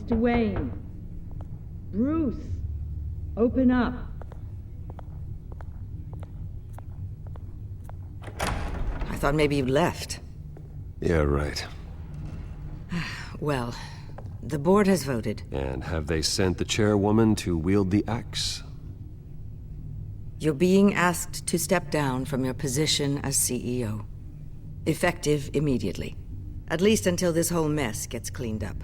Mr. Wayne. Bruce. Open up. I thought maybe you left. Yeah, right. Well, the board has voted. And have they sent the chairwoman to wield the axe? You're being asked to step down from your position as CEO. Effective immediately. At least until this whole mess gets cleaned up.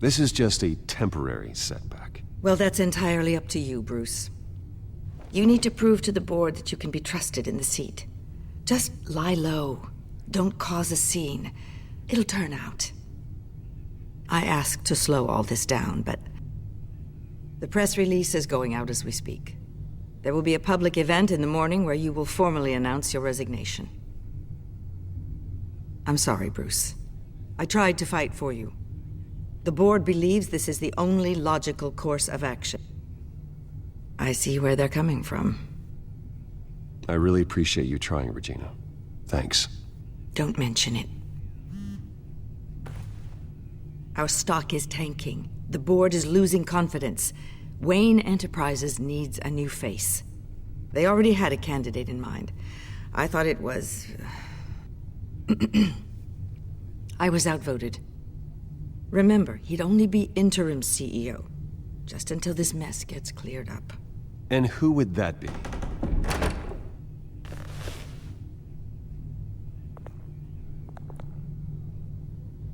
This is just a temporary setback. Well, that's entirely up to you, Bruce. You need to prove to the board that you can be trusted in the seat. Just lie low. Don't cause a scene. It'll turn out. I asked to slow all this down, but the press release is going out as we speak. There will be a public event in the morning where you will formally announce your resignation. I'm sorry, Bruce. I tried to fight for you. The board believes this is the only logical course of action. I see where they're coming from. I really appreciate you trying, Regina. Thanks. Don't mention it. Our stock is tanking. The board is losing confidence. Wayne Enterprises needs a new face. They already had a candidate in mind. I thought it was... I was outvoted. Remember, he'd only be interim CEO, just until this mess gets cleared up. And who would that be?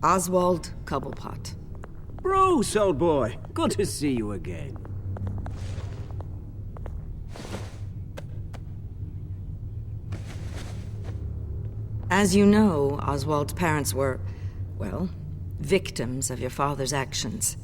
Oswald Cobblepot. Bruce, old boy. Good to see you again. As you know, Oswald's parents were, well, victims of your father's actions.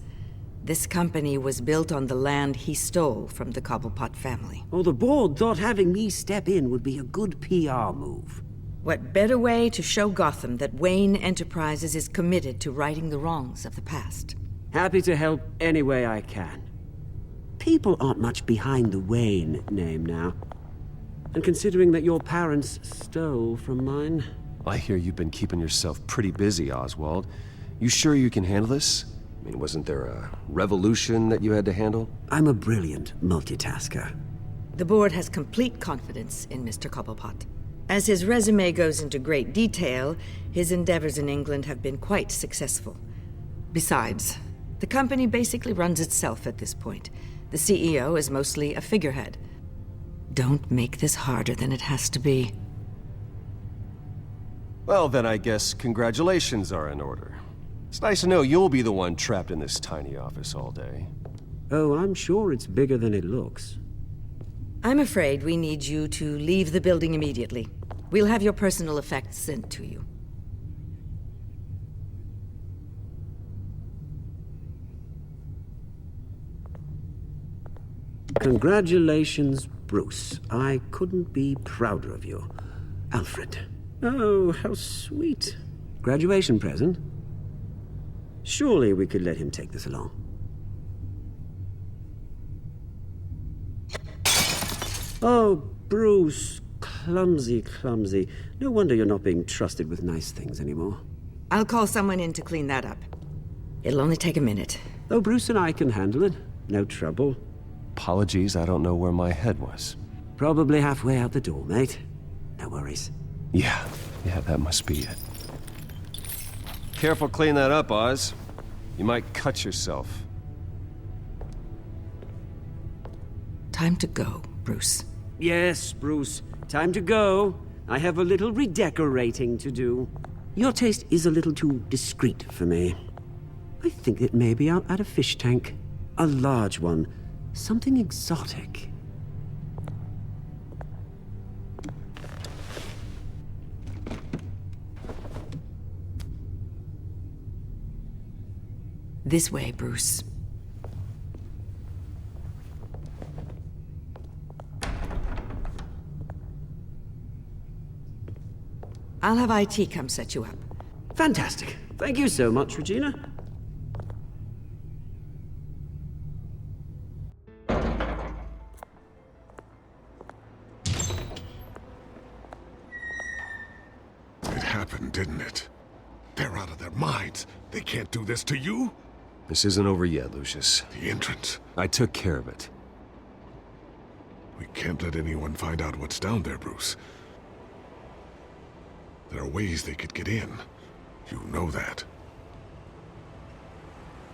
This company was built on the land he stole from the Cobblepot family. Well, the board thought having me step in would be a good PR move. What better way to show Gotham that Wayne Enterprises is committed to righting the wrongs of the past? Happy to help any way I can. People aren't much behind the Wayne name now. And considering that your parents stole from mine... I hear you've been keeping yourself pretty busy, Oswald. You sure you can handle this? I mean, wasn't there a revolution that you had to handle? I'm a brilliant multitasker. The board has complete confidence in Mr. Cobblepot. As his resume goes into great detail, his endeavors in England have been quite successful. Besides, the company basically runs itself at this point. The CEO is mostly a figurehead. Don't make this harder than it has to be. Well, then I guess congratulations are in order. It's nice to know you'll be the one trapped in this tiny office all day. Oh, I'm sure it's bigger than it looks. I'm afraid we need you to leave the building immediately. We'll have your personal effects sent to you. Congratulations, Bruce. I couldn't be prouder of you. Alfred. Oh, how sweet. Graduation present? Surely we could let him take this along. Oh, Bruce. Clumsy, clumsy. No wonder you're not being trusted with nice things anymore. I'll call someone in to clean that up. It'll only take a minute. Oh, Bruce and I can handle it. No trouble. Apologies, I don't know where my head was. Probably halfway out the door, mate. No worries. Yeah, that must be it. Careful cleaning that up, Oz. You might cut yourself. Time to go, Bruce. Yes, Bruce. Time to go. I have a little redecorating to do. Your taste is a little too discreet for me. I think that maybe I'll add a fish tank. A large one. Something exotic. This way, Bruce. I'll have IT come set you up. Fantastic. Thank you so much, Regina. It happened, didn't it? They're out of their minds. They can't do this to you. This isn't over yet, Lucius. The entrance. I took care of it. We can't let anyone find out what's down there, Bruce. There are ways they could get in. You know that.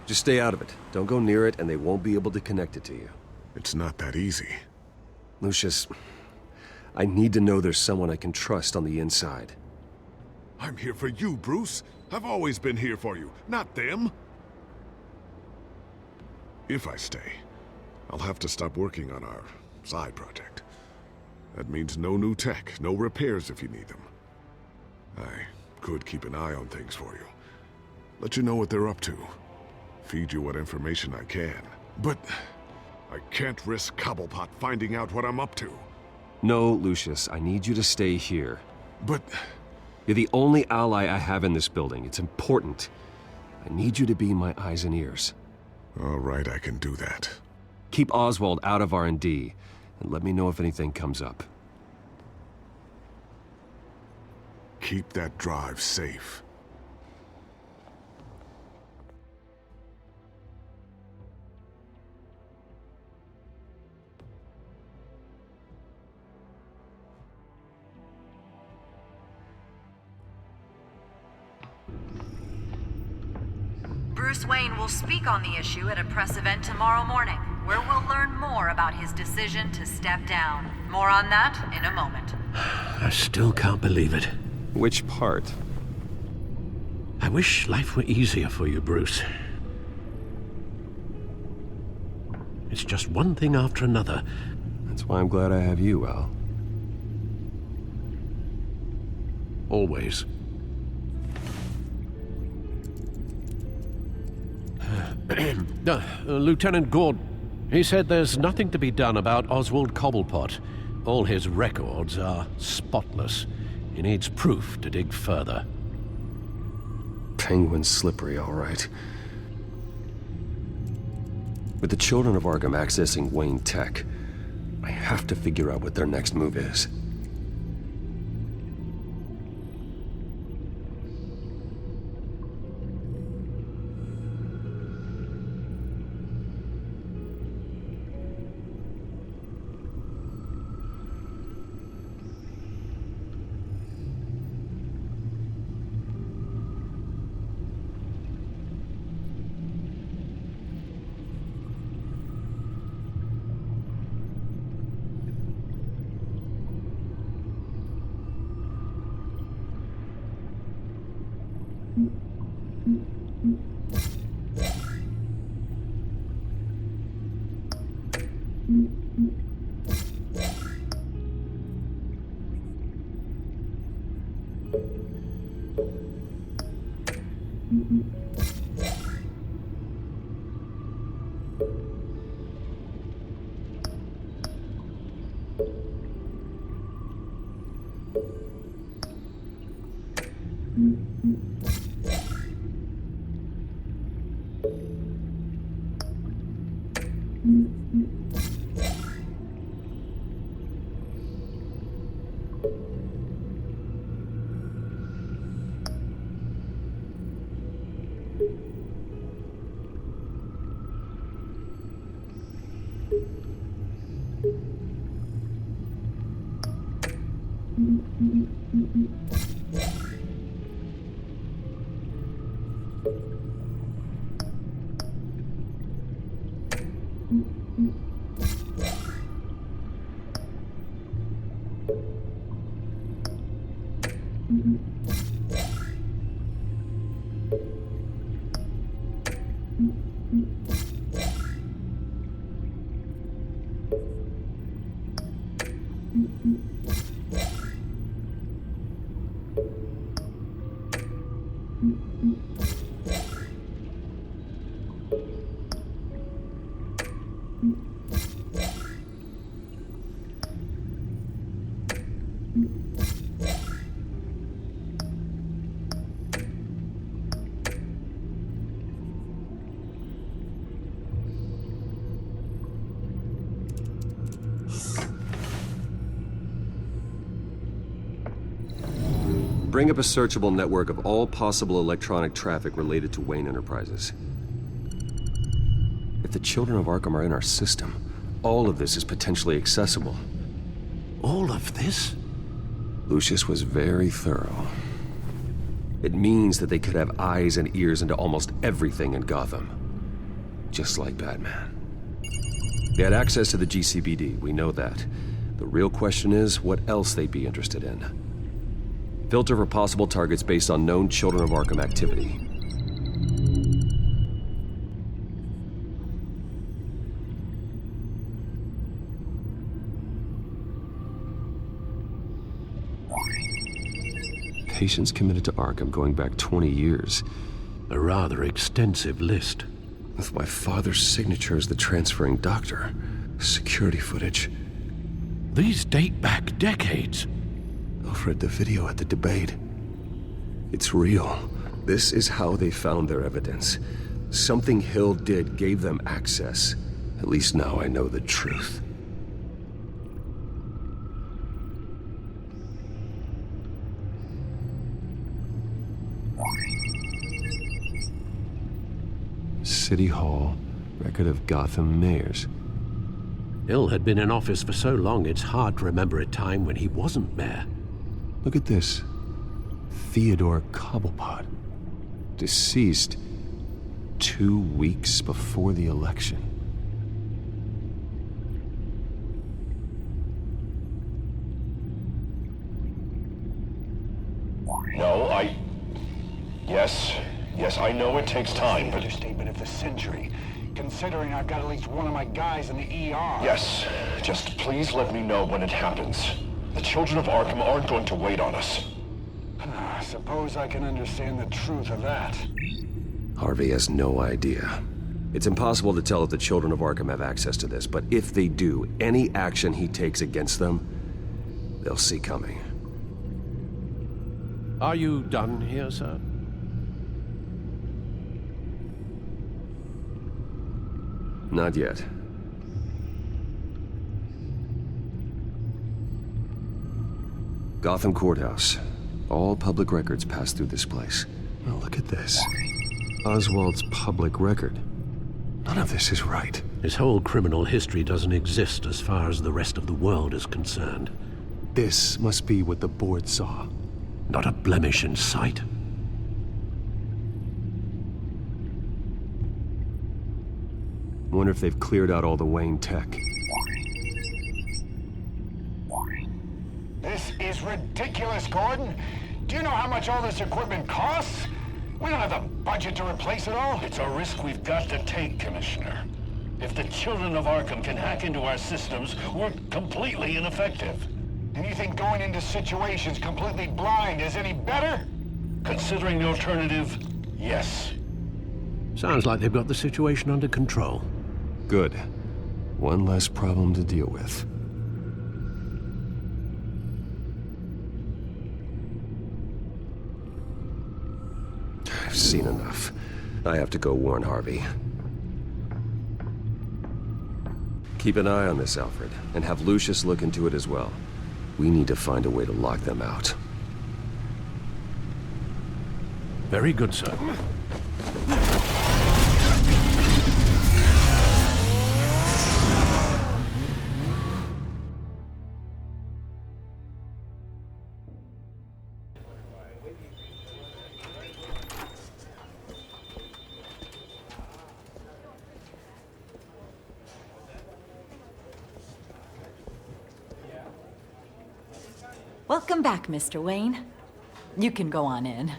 Just stay out of it. Don't go near it, and they won't be able to connect it to you. It's not that easy. Lucius, I need to know there's someone I can trust on the inside. I'm here for you, Bruce. I've always been here for you, not them. If I stay, I'll have to stop working on our side project. That means no new tech, no repairs if you need them. I could keep an eye on things for you. Let you know what they're up to. Feed you what information I can. But I can't risk Cobblepot finding out what I'm up to. No, Lucius, I need you to stay here. But You're the only ally I have in this building. It's important. I need you to be my eyes and ears. all right, I can do that. Keep Oswald out of R&D, and let me know if anything comes up. Keep that drive safe. Bruce Wayne will speak on the issue at a press event tomorrow morning, where we'll learn more about his decision to step down. More on that in a moment. I still can't believe it. Which part? I wish life were easier for you, Bruce. It's just one thing after another. That's why I'm glad I have you, Al. Always. Lieutenant Gordon. He said there's nothing to be done about Oswald Cobblepot. All his records are spotless. He needs proof to dig further. Penguin's slippery, all right. With the children of Arkham accessing Wayne Tech, I have to figure out what their next move is. Bring up a searchable network of all possible electronic traffic related to Wayne Enterprises. if the children of Arkham are in our system, all of this is potentially accessible. All of this? Lucius was very thorough. It means that they could have eyes and ears into almost everything in Gotham. Just like Batman. They had access to the GCPD, we know that. The real question is, what else they'd be interested in. Filter for possible targets based on known Children of Arkham activity. Patients committed to Arkham going back 20 years. A rather extensive list. With my father's signature as the transferring doctor. Security footage. These date back decades. Alfred, the video at the debate. It's real. This is how they found their evidence. Something Hill did gave them access. At least now I know the truth. City Hall, record of Gotham mayors. Hill had been in office for so long, it's hard to remember a time when he wasn't mayor. Look at this. Theodore Cobblepot. Deceased 2 weeks before the election. No, Yes, I know it takes time, but... Understatement of the century, considering I've got at least one of my guys in the ER. Yes, just please let me know when it happens. The children of Arkham aren't going to wait on us. I suppose I can understand the truth of that. Harvey has no idea. It's impossible to tell if the children of Arkham have access to this, but if they do, any action he takes against them, they'll see coming. Are you done here, sir? Not yet. Gotham Courthouse. All public records pass through this place. Oh, look at this. Oswald's public record. None of this is right. His whole criminal history doesn't exist as far as the rest of the world is concerned. This must be what the board saw. Not a blemish in sight. Wonder if they've cleared out all the Wayne tech. This is ridiculous, Gordon. Do you know how much all this equipment costs? We don't have the budget to replace it all. It's a risk we've got to take, Commissioner. If the children of Arkham can hack into our systems, we're completely ineffective. And you think going into situations completely blind is any better? Considering the alternative, yes. Sounds like they've got the situation under control. Good. One less problem to deal with. I've seen enough. I have to go warn Harvey. Keep an eye on this, Alfred, and have Lucius look into it as well. We need to find a way to lock them out. Very good, sir. Welcome back, Mr. Wayne. You can go on in.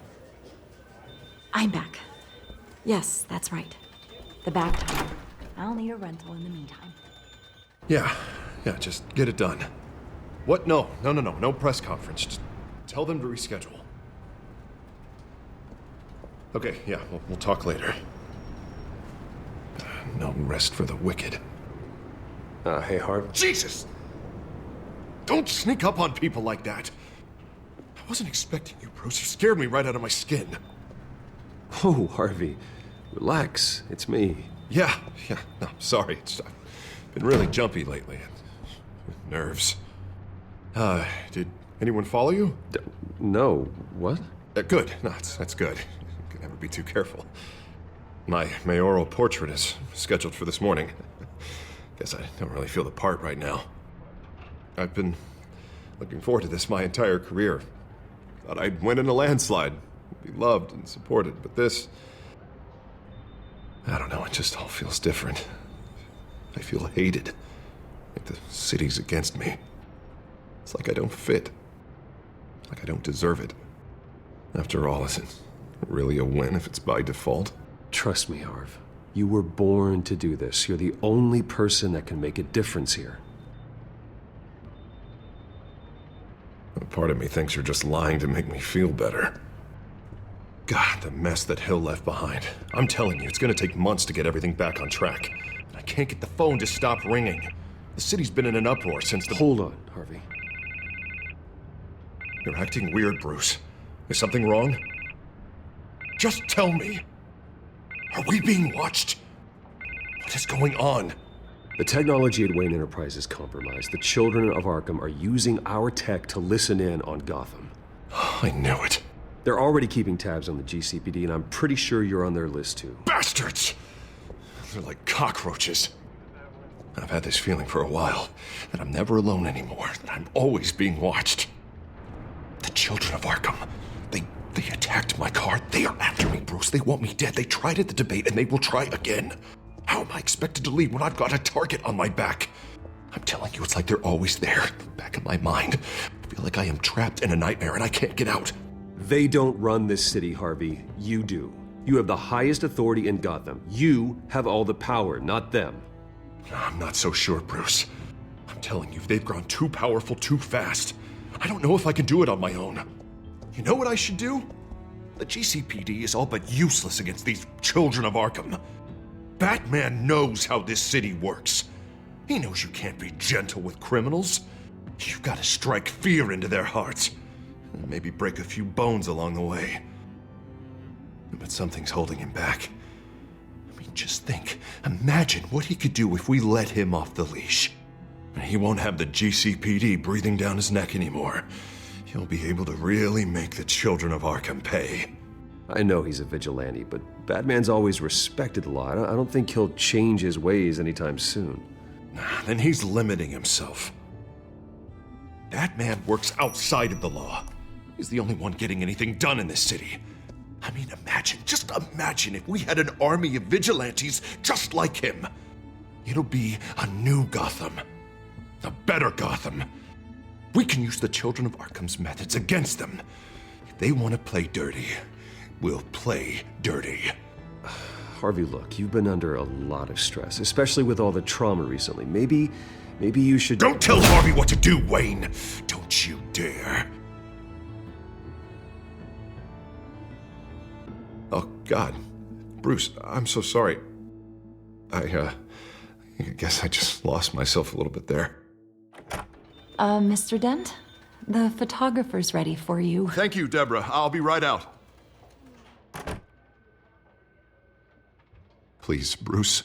I'm back. Yes, that's right. The back time. I'll need a rental in the meantime. Yeah, just get it done. What? No press conference. Just tell them to reschedule. Okay, yeah, we'll talk later. No rest for the wicked. Hey, Harvey. Jesus! Don't sneak up on people like that. I wasn't expecting you, Bruce. You scared me right out of my skin. Oh, Harvey. Relax. It's me. Yeah. No, sorry. I've been really jumpy lately. Nerves. Did anyone follow you? No. What? Good. No, that's good. You can never be too careful. My mayoral portrait is scheduled for this morning. Guess I don't really feel the part right now. I've been looking forward to this my entire career. Thought I'd win in a landslide, be loved and supported, but this... I don't know, it just all feels different. I feel hated. Like the city's against me. It's like I don't fit. Like I don't deserve it. After all, is it really a win if it's by default? Trust me, Harv. You were born to do this. You're the only person that can make a difference here. A part of me thinks you're just lying to make me feel better. God, the mess that Hill left behind. I'm telling you, it's gonna take months to get everything back on track. And I can't get the phone to stop ringing. The city's been in an uproar since the... Hold on, Harvey. You're acting weird, Bruce. Is something wrong? Just tell me. Are we being watched? What is going on? The technology at Wayne Enterprise is compromised. The children of Arkham are using our tech to listen in on Gotham. I knew it. They're already keeping tabs on the GCPD, and I'm pretty sure you're on their list too. Bastards! They're like cockroaches. I've had this feeling for a while, that I'm never alone anymore, that I'm always being watched. The children of Arkham, they attacked my car. They are after me, Bruce. They want me dead. They tried at the debate, and they will try again. How am I expected to leave when I've got a target on my back? I'm telling you, it's like they're always there, in the back of my mind. I feel like I am trapped in a nightmare, and I can't get out. They don't run this city, Harvey. You do. You have the highest authority in Gotham. You have all the power, not them. I'm not so sure, Bruce. I'm telling you, they've grown too powerful too fast. I don't know if I can do it on my own. You know what I should do? The GCPD is all but useless against these children of Arkham. Batman knows how this city works. He knows you can't be gentle with criminals. You've got to strike fear into their hearts. And maybe break a few bones along the way. But something's holding him back. I mean, just think. Imagine what he could do if we let him off the leash. He won't have the GCPD breathing down his neck anymore. He'll be able to really make the children of Arkham pay. I know he's a vigilante, but Batman's always respected the law. I don't think he'll change his ways anytime soon. Then he's limiting himself. Batman works outside of the law. He's the only one getting anything done in this city. I mean, just imagine if we had an army of vigilantes just like him. It'll be a new Gotham. A better Gotham. We can use the children of Arkham's methods against them. If they want to play dirty, we'll play dirty. Harvey, look, you've been under a lot of stress, especially with all the trauma recently. Maybe you should... Don't tell Harvey what to do, Wayne! Don't you dare. Oh, God. Bruce, I'm so sorry. I guess I just lost myself a little bit there. Mr. Dent? The photographer's ready for you. Thank you, Deborah. I'll be right out. Please, Bruce,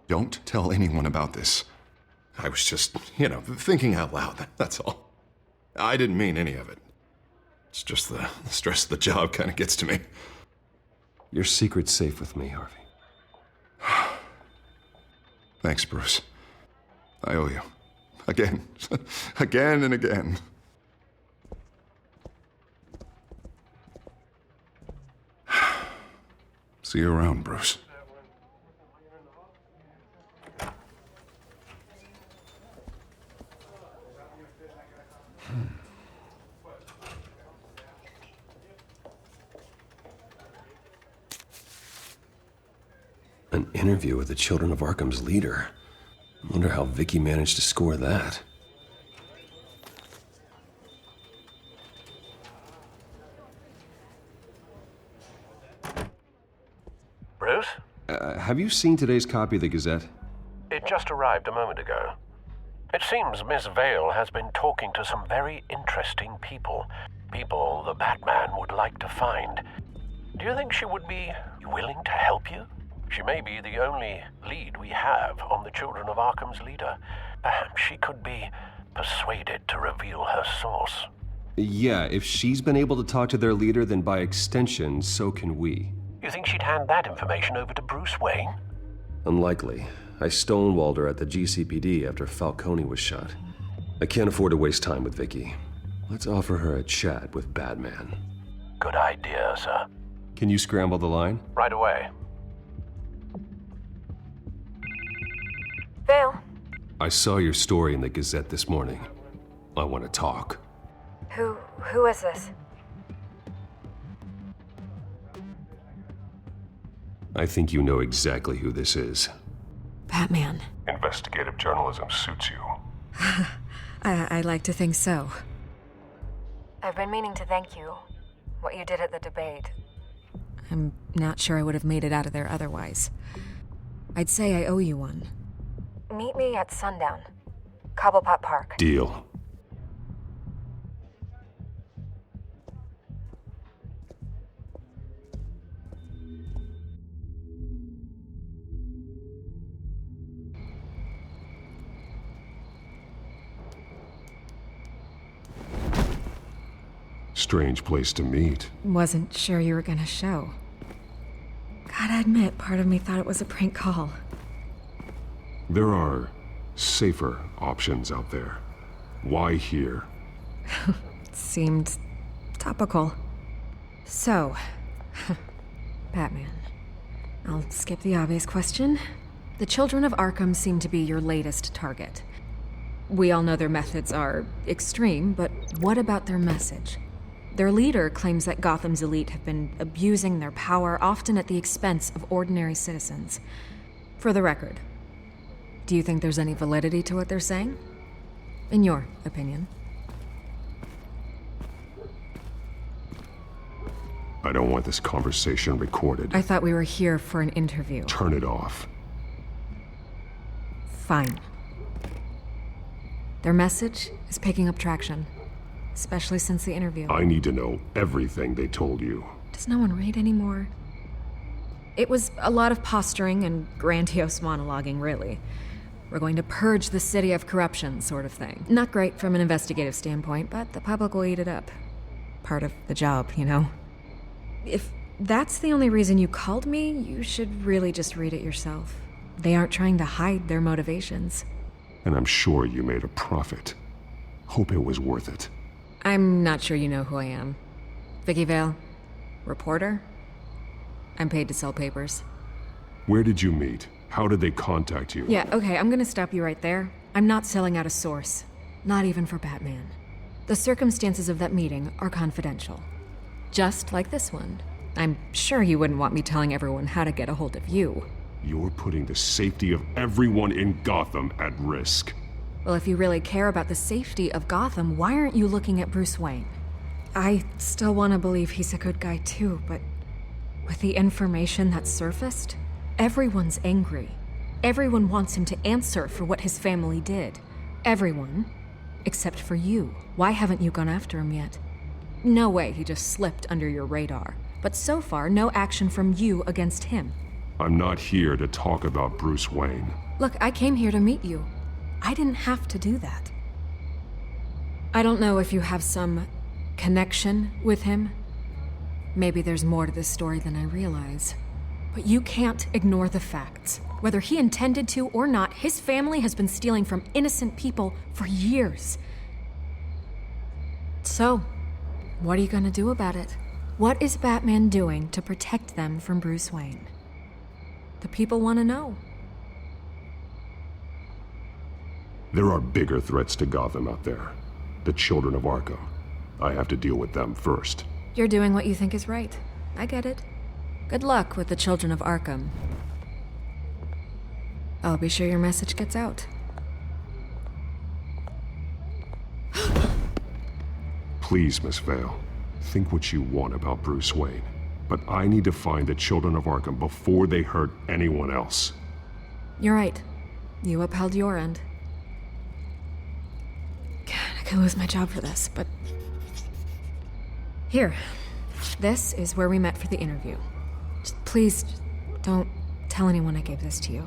don't tell anyone about this. I was just, thinking out loud, that's all. I didn't mean any of it. It's just the stress of the job kind of gets to me. Your secret's safe with me, Harvey. Thanks, Bruce. I owe you. Again. Again and again. See you around, Bruce. An interview with the Children of Arkham's leader. I wonder how Vicky managed to score that. Bruce? Have you seen today's copy of the Gazette? It just arrived a moment ago. It seems Miss Vale has been talking to some very interesting people. People the Batman would like to find. Do you think she would be willing to help you? She may be the only lead we have on the Children of Arkham's leader. Perhaps she could be persuaded to reveal her source. Yeah, if she's been able to talk to their leader, then by extension, so can we. You think she'd hand that information over to Bruce Wayne? Unlikely. I stonewalled her at the GCPD after Falcone was shot. I can't afford to waste time with Vicky. Let's offer her a chat with Batman. Good idea, sir. Can you scramble the line? Right away. Vale. I saw your story in the Gazette this morning. I want to talk. Who is this? I think you know exactly who this is. Batman. Investigative journalism suits you. I like to think so. I've been meaning to thank you. What you did at the debate. I'm not sure I would have made it out of there otherwise. I'd say I owe you one. Meet me at sundown. Cobblepot Park. Deal. Strange place to meet. Wasn't sure you were gonna show. Gotta admit, part of me thought it was a prank call. There are safer options out there. Why here? Seemed topical. So, Batman. I'll skip the obvious question. The children of Arkham seem to be your latest target. We all know their methods are extreme, but what about their message? Their leader claims that Gotham's elite have been abusing their power, often at the expense of ordinary citizens. For the record, do you think there's any validity to what they're saying? In your opinion? I don't want this conversation recorded. I thought we were here for an interview. Turn it off. Fine. Their message is picking up traction. Especially since the interview. I need to know everything they told you. Does no one read anymore? It was a lot of posturing and grandiose monologuing, really. We're going to purge the city of corruption, sort of thing. Not great from an investigative standpoint, but the public will eat it up. Part of the job, you know? If that's the only reason you called me, you should really just read it yourself. They aren't trying to hide their motivations. And I'm sure you made a profit. Hope it was worth it. I'm not sure you know who I am. Vicky Vale. Reporter? I'm paid to sell papers. Where did you meet? How did they contact you? Yeah, okay, I'm gonna stop you right there. I'm not selling out a source. Not even for Batman. The circumstances of that meeting are confidential. Just like this one. I'm sure you wouldn't want me telling everyone how to get a hold of you. You're putting the safety of everyone in Gotham at risk. Well, if you really care about the safety of Gotham, why aren't you looking at Bruce Wayne? I still want to believe he's a good guy too, but with the information that's surfaced, everyone's angry. Everyone wants him to answer for what his family did. Everyone, except for you. Why haven't you gone after him yet? No way he just slipped under your radar. But so far, no action from you against him. I'm not here to talk about Bruce Wayne. Look, I came here to meet you. I didn't have to do that. I don't know if you have some connection with him. Maybe there's more to this story than I realize. But you can't ignore the facts. Whether he intended to or not, his family has been stealing from innocent people for years. So, what are you gonna do about it? What is Batman doing to protect them from Bruce Wayne? The people want to know. There are bigger threats to Gotham out there. The children of Arkham. I have to deal with them first. You're doing what you think is right. I get it. Good luck with the children of Arkham. I'll be sure your message gets out. Please, Miss Vale. Think what you want about Bruce Wayne. But I need to find the children of Arkham before they hurt anyone else. You're right. You upheld your end. God, I could lose my job for this, but... Here. This is where we met for the interview. Please, don't tell anyone I gave this to you.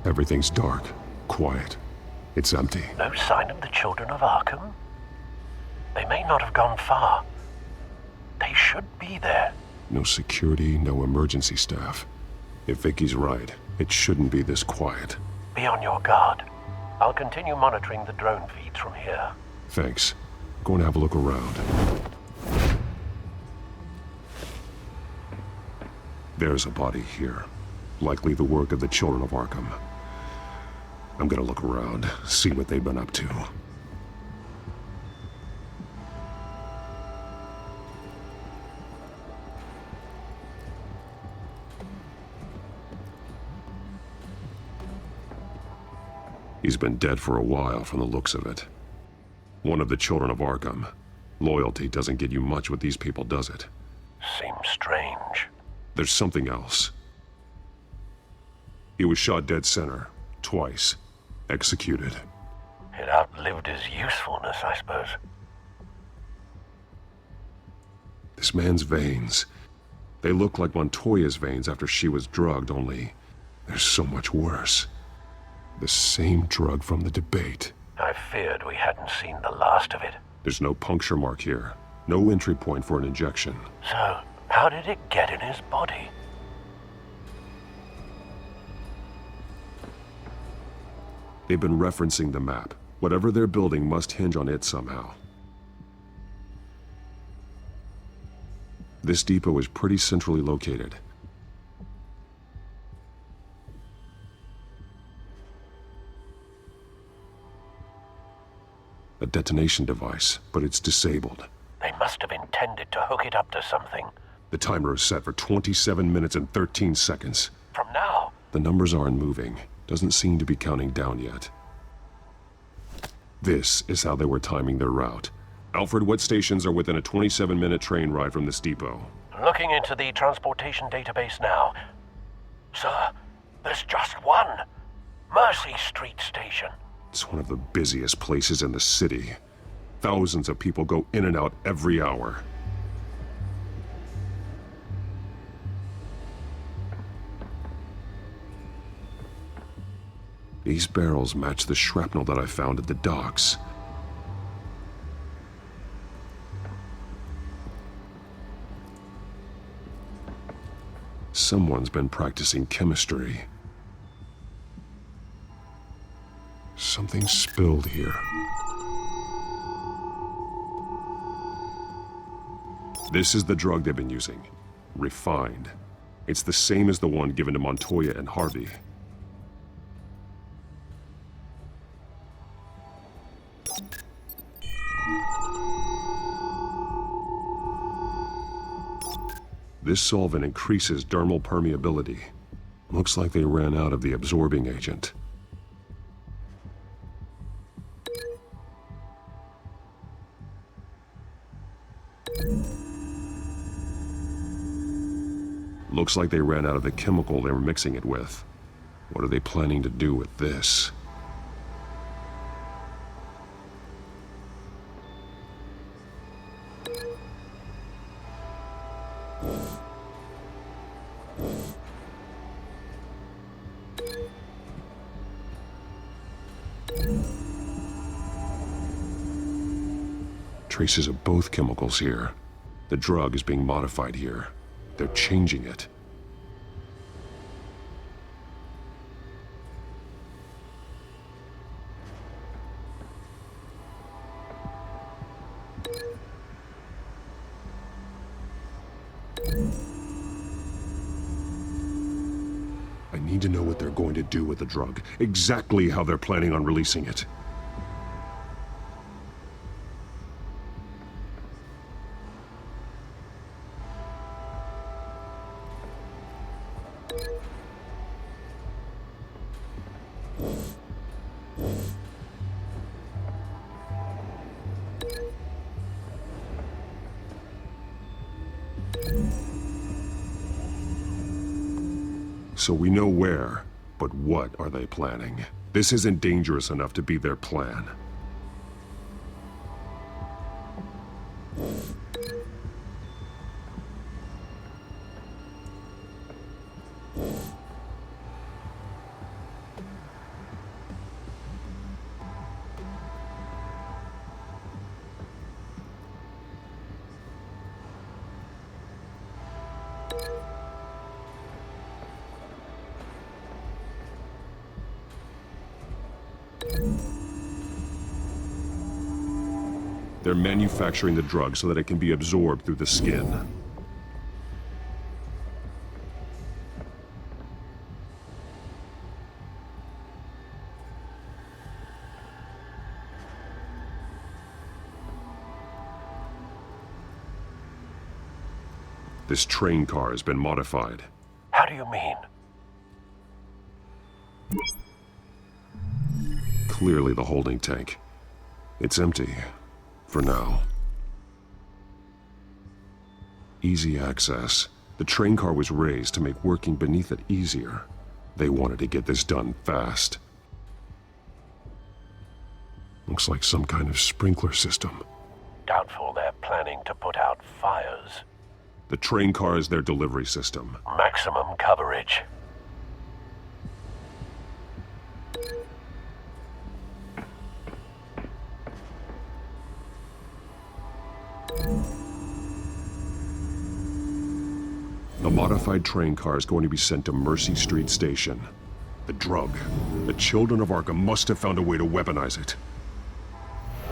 Everything's dark, quiet. It's empty. No sign of the children of Arkham? They may not have gone far. They should be there. No security, no emergency staff. If Vicky's right, it shouldn't be this quiet. Be on your guard. I'll continue monitoring the drone feeds from here. Thanks. Go and have a look around. There's a body here. Likely the work of the children of Arkham. I'm gonna look around, see what they've been up to. He's been dead for a while from the looks of it. One of the children of Arkham. Loyalty doesn't get you much with these people, does it? Seems strange. There's something else. He was shot dead center, twice, executed. It outlived his usefulness, I suppose. This man's veins, they look like Montoya's veins after she was drugged, only they're so much worse. The same drug from the debate. I feared we hadn't seen the last of it. There's no puncture mark here, no entry point for an injection. So, how did it get in his body? They've been referencing the map. Whatever they're building must hinge on it somehow. This depot is pretty centrally located. A detonation device, but it's disabled. They must have intended to hook it up to something. The timer is set for 27 minutes and 13 seconds. From now? The numbers aren't moving. Doesn't seem to be counting down yet. This is how they were timing their route. Alfred, what stations are within a 27-minute train ride from this depot? Looking into the transportation database now. Sir, there's just one. Mercy Street Station. It's one of the busiest places in the city. Thousands of people go in and out every hour. These barrels match the shrapnel that I found at the docks. Someone's been practicing chemistry. Something spilled here. This is the drug they've been using. Refined. It's the same as the one given to Montoya and Harvey. This solvent increases dermal permeability. Looks like they ran out of the absorbing agent. Looks like they ran out of the chemical they were mixing it with. What are they planning to do with this? Traces of both chemicals here. The drug is being modified here. They're changing it. I need to know what they're going to do with the drug. Exactly how they're planning on releasing it. So we know where, but what are they planning? This isn't dangerous enough to be their plan. They're manufacturing the drug so that it can be absorbed through the skin. This train car has been modified. How do you mean? Clearly the holding tank. It's empty. For now. Easy access. The train car was raised to make working beneath it easier. They wanted to get this done fast. Looks like some kind of sprinkler system. Doubtful they're planning to put out fires. The train car is their delivery system. Maximum coverage. The modified train car is going to be sent to Mercy Street Station. The drug. The children of Arkham must have found a way to weaponize it.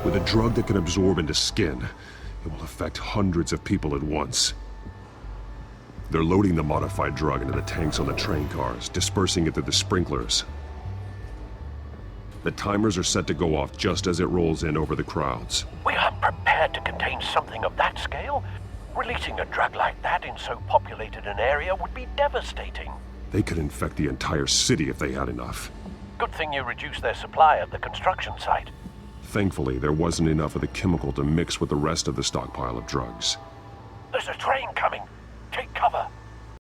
With a drug that can absorb into skin, it will affect hundreds of people at once. They're loading the modified drug into the tanks on the train cars, dispersing it through the sprinklers. The timers are set to go off just as it rolls in over the crowds. We aren't prepared to contain something of that scale. Releasing a drug like that in so populated an area would be devastating. They could infect the entire city if they had enough. Good thing you reduced their supply at the construction site. Thankfully, there wasn't enough of the chemical to mix with the rest of the stockpile of drugs. There's a train coming.